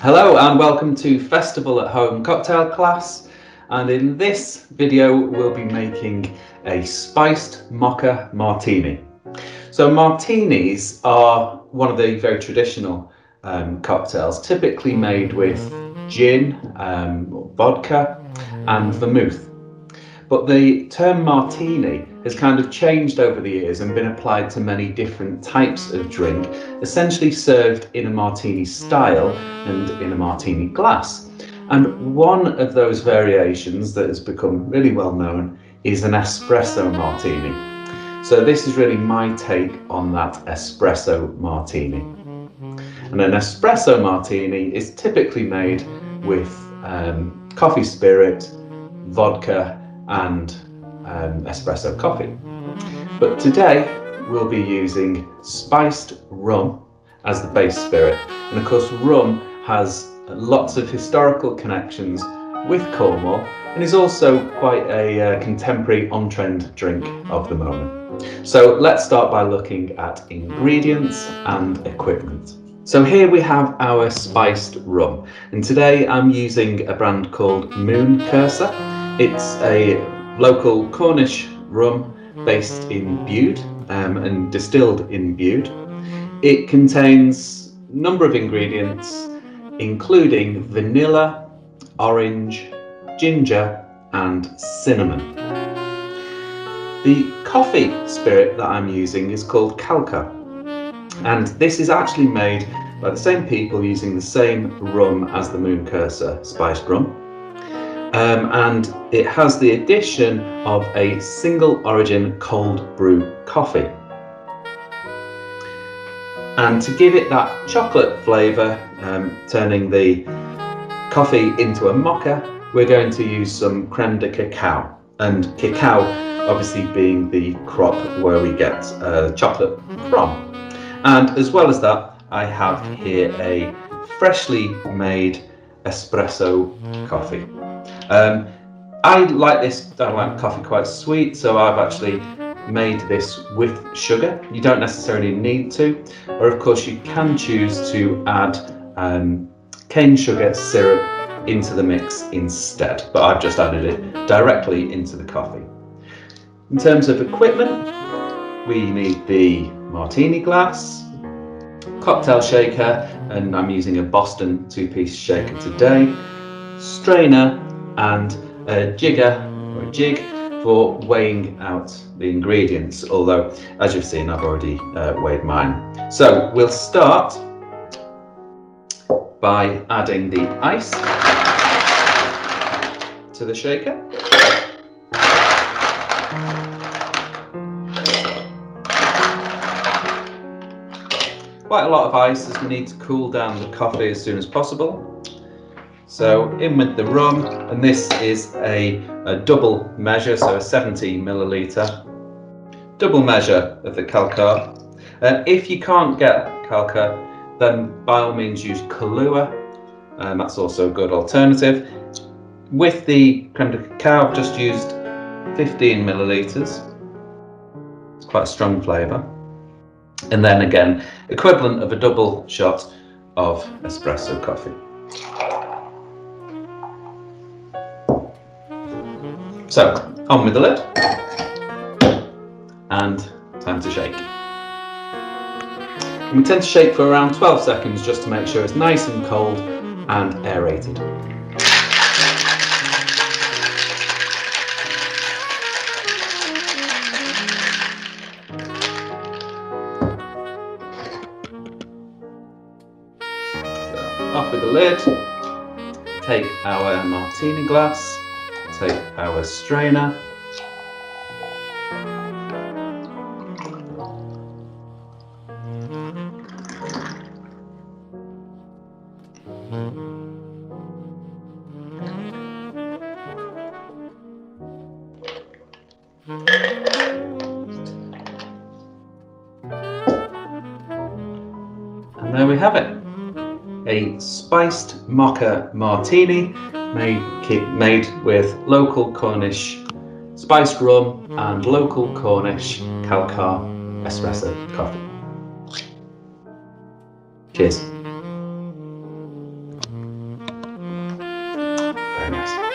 Hello and welcome to Festival at Home cocktail class, and in this video we'll be making a spiced mocha martini. So martinis are one of the very traditional cocktails, typically made with gin, vodka and vermouth. But the term martini has kind of changed over the years and been applied to many different types of drink, essentially served in a martini style and in a martini glass. And one of those variations that has become really well known is an espresso martini. So this is really my take on that espresso martini. And an espresso martini is typically made with coffee spirit, vodka and espresso coffee. But today we'll be using spiced rum as the base spirit, and of course rum has lots of historical connections with Cornwall and is also quite a contemporary on-trend drink of the moment. So let's start by looking at ingredients and equipment. So here we have our spiced rum, and today I'm using a brand called Moon Cursor. It's a local Cornish rum based in Bude and distilled in Bude. It contains a number of ingredients including vanilla, orange, ginger and cinnamon. The coffee spirit that I'm using is called Calca, and this is actually made by the same people using the same rum as the Moon Cursor spiced rum. And it has the addition of a single origin cold brew coffee. And to give it that chocolate flavour, turning the coffee into a mocha, we're going to use some creme de cacao. And cacao obviously being the crop where we get chocolate from. And as well as that, I have here a freshly made espresso coffee. I like coffee quite sweet, so I've actually made this with sugar. You don't necessarily need to, or of course you can choose to add cane sugar syrup into the mix instead, but I've just added it directly into the coffee. In terms of equipment, we need the martini glass, cocktail shaker, and I'm using a Boston 2-piece shaker today, strainer and a jigger or a jig for weighing out the ingredients, although as you've seen I've already weighed mine. So we'll start by adding the ice to the shaker. Quite a lot of ice as we need to cool down the coffee as soon as possible. So in with the rum, and this is a double measure, so a 70 milliliter double measure of the Calca. If you can't get Calca, then by all means use Kahlua, and that's also a good alternative. With the creme de cacao, I've just used 15 milliliters. It's quite a strong flavour. And then again, equivalent of a double shot of espresso coffee. So, on with the lid, and time to shake. And we tend to shake for around 12 seconds just to make sure it's nice and cold and aerated. So, off with the lid, take our martini glass, take our strainer, and there we have it. A spiced mocha martini made with local Cornish spiced rum and local Cornish Calca espresso coffee. Cheers. very nice.